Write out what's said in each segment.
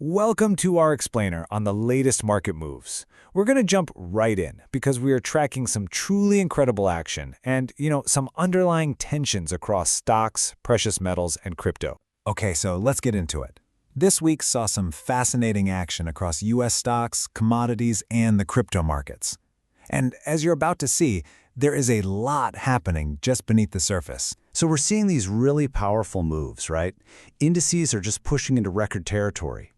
Welcome to our explainer on the latest market moves. We're going to jump right in because we are tracking some truly incredible action and, some underlying tensions across stocks, precious metals, and crypto. Okay, so let's get into it. This week saw some fascinating action across U.S. stocks, commodities, and the crypto markets. And as you're about to see, there is a lot happening just beneath the surface. So we're seeing these really powerful moves, right? Indices are just pushing into record territory.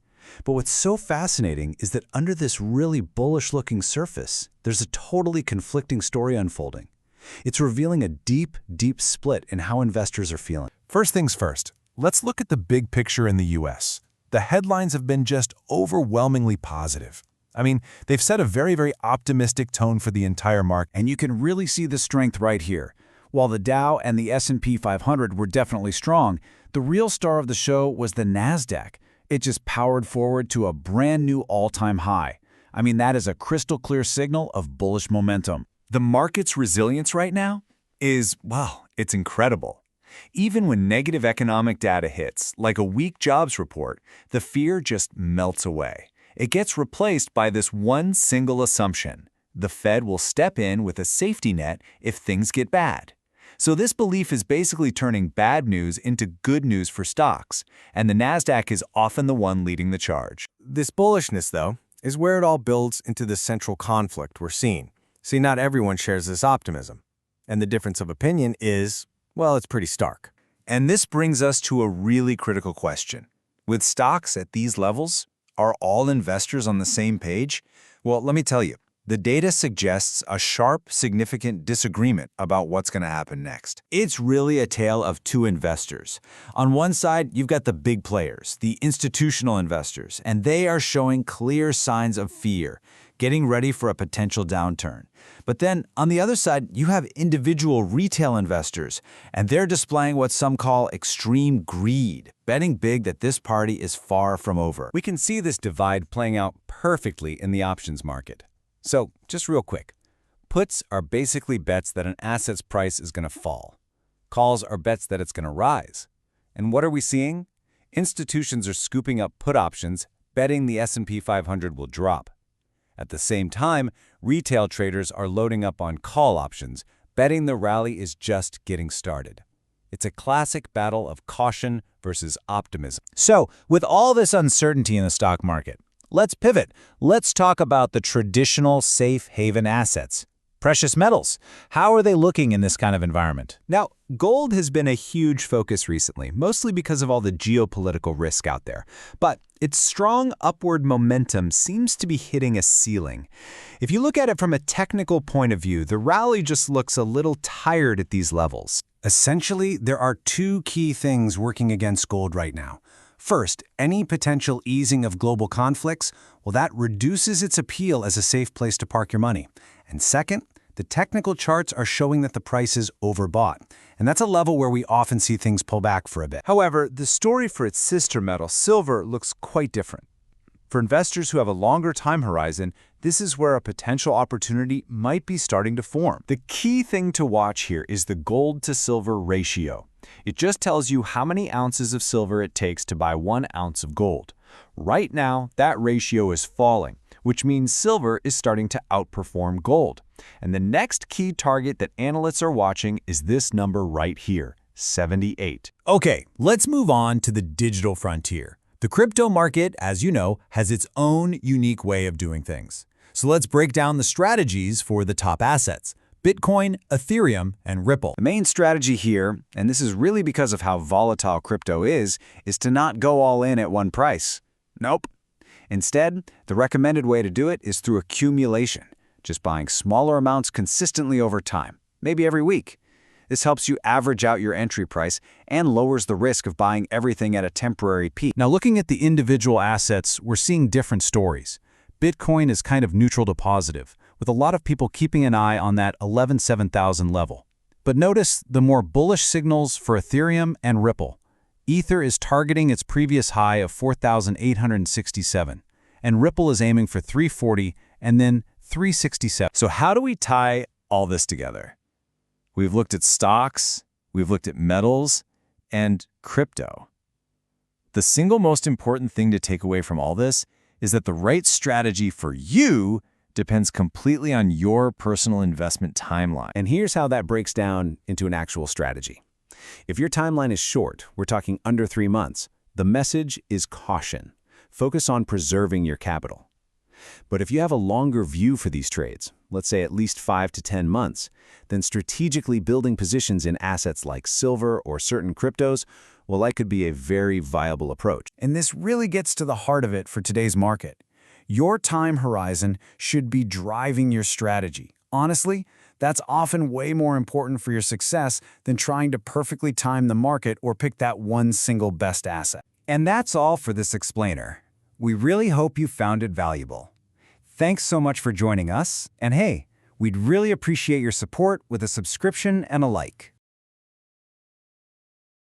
But what's so fascinating is that under this really bullish-looking surface, there's a totally conflicting story unfolding. It's revealing a deep, deep split in how investors are feeling. First things first, let's look at the big picture in the U.S. The headlines have been just overwhelmingly positive. They've set a very, very optimistic tone for the entire market. And you can really see the strength right here. While the Dow and the S&P 500 were definitely strong, the real star of the show was the Nasdaq. It just powered forward to a brand new all-time high. That is a crystal clear signal of bullish momentum. The market's resilience right now is, it's incredible. Even when negative economic data hits, like a weak jobs report, the fear just melts away. It gets replaced by this one single assumption: the Fed will step in with a safety net if things get bad. So this belief is basically turning bad news into good news for stocks, and the Nasdaq is often the one leading the charge. This bullishness, though, is where it all builds into the central conflict we're seeing. See, not everyone shares this optimism, and the difference of opinion is, it's pretty stark. And this brings us to a really critical question. With stocks at these levels, are all investors on the same page? Well, let me tell you. The data suggests a sharp, significant disagreement about what's going to happen next. It's really a tale of two investors. On one side, you've got the big players, the institutional investors, and they are showing clear signs of fear, getting ready for a potential downturn. But then, on the other side, you have individual retail investors, and they're displaying what some call extreme greed, betting big that this party is far from over. We can see this divide playing out perfectly in the options market. So, just real quick, puts are basically bets that an asset's price is going to fall. Calls are bets that it's going to rise. And what are we seeing? Institutions are scooping up put options, betting the S&P 500 will drop. At the same time, retail traders are loading up on call options, betting the rally is just getting started. It's a classic battle of caution versus optimism. So, with all this uncertainty in the stock market, let's pivot. Let's talk about the traditional safe haven assets. Precious metals. How are they looking in this kind of environment? Now, gold has been a huge focus recently, mostly because of all the geopolitical risk out there. But its strong upward momentum seems to be hitting a ceiling. If you look at it from a technical point of view, the rally just looks a little tired at these levels. Essentially, there are two key things working against gold right now. First, any potential easing of global conflicts, that reduces its appeal as a safe place to park your money. And second, the technical charts are showing that the price is overbought. And that's a level where we often see things pull back for a bit. However, the story for its sister metal, silver, looks quite different. For investors who have a longer time horizon, this is where a potential opportunity might be starting to form. The key thing to watch here is the gold to silver ratio. It just tells you how many ounces of silver it takes to buy 1 ounce of gold. Right now, that ratio is falling, which means silver is starting to outperform gold. And the next key target that analysts are watching is this number right here, 78. Okay, let's move on to the digital frontier. The crypto market, as you know, has its own unique way of doing things. So let's break down the strategies for the top assets: Bitcoin, Ethereum, and Ripple. The main strategy here, and this is really because of how volatile crypto is to not go all in at one price. Nope. Instead, the recommended way to do it is through accumulation, just buying smaller amounts consistently over time, maybe every week. This helps you average out your entry price and lowers the risk of buying everything at a temporary peak. Now, looking at the individual assets, we're seeing different stories. Bitcoin is kind of neutral to positive, with a lot of people keeping an eye on that 11,700 level. But notice the more bullish signals for Ethereum and Ripple. Ether is targeting its previous high of 4,867, and Ripple is aiming for 340 and then 367. So how do we tie all this together? We've looked at stocks, we've looked at metals, and crypto. The single most important thing to take away from all this is that the right strategy for you depends completely on your personal investment timeline. And here's how that breaks down into an actual strategy. If your timeline is short, we're talking under 3 months, the message is caution. Focus on preserving your capital. But if you have a longer view for these trades, let's say at least 5 to 10 months, then strategically building positions in assets like silver or certain cryptos, well, that could be a very viable approach. And this really gets to the heart of it for today's market. Your time horizon should be driving your strategy. Honestly, that's often way more important for your success than trying to perfectly time the market or pick that one single best asset. And that's all for this explainer. We really hope you found it valuable. Thanks so much for joining us, and hey, we'd really appreciate your support with a subscription and a like.